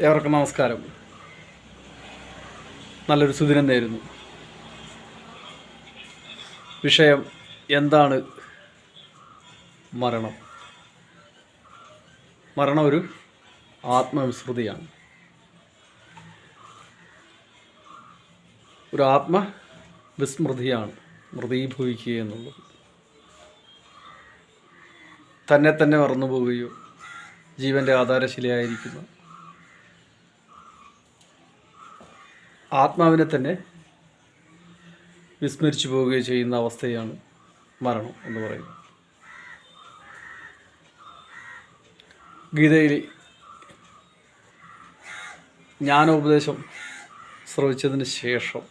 ഏവർക്കും നമസ്കാരം. നല്ലൊരു സുദിനം നേരുന്നു. വിഷയം എന്താണ്? മരണം. മരണം ഒരു ആത്മവിസ്മൃതിയാണ്. ഒരു ആത്മവിസ്മൃതിയാണ് മൃതീഭവിക്കുക എന്നുള്ളത്. തന്നെ മറന്നു പോവുകയോ ജീവൻ്റെ ആധാരശിലയായിരിക്കുന്ന ആത്മാവിനെ തന്നെ വിസ്മരിച്ചു പോവുകയോ ചെയ്യുന്ന അവസ്ഥയാണ് മരണം എന്ന് പറയുന്നത്. ഗീതയിൽ ജ്ഞാനോപദേശം ശ്രവിച്ചതിന് ശേഷം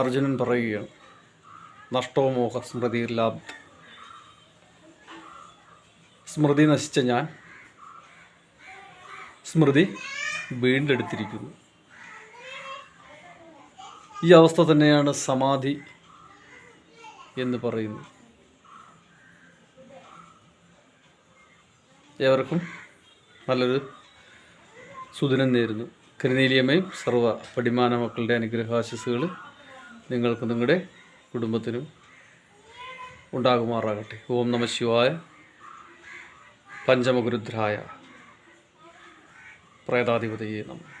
അർജുനൻ പറയുകയാണ്, നഷ്ടോ മോഹ സ്മൃതിർലാബ്ധ. സ്മൃതി നശിച്ച ഞാൻ സ്മൃതി വീണ്ടെടുത്തിരിക്കുന്നു. ഈ അവസ്ഥ തന്നെയാണ് സമാധി എന്ന് പറയുന്നത്. ഏവർക്കും നല്ലൊരു സുദിനം നേരുന്നു. കരിനീലിയമ്മയും സർവ്വ പടിമാന മക്കളുടെ അനുഗ്രഹാശിസുകൾ നിങ്ങൾക്ക് നിങ്ങളുടെ കുടുംബത്തിനും ഉണ്ടാകുമാറാകട്ടെ. ഓം നമഃ ശിവായ. പഞ്ചമഗുരുദ്രായ പ്രേതാധിപതയെ നമഃ.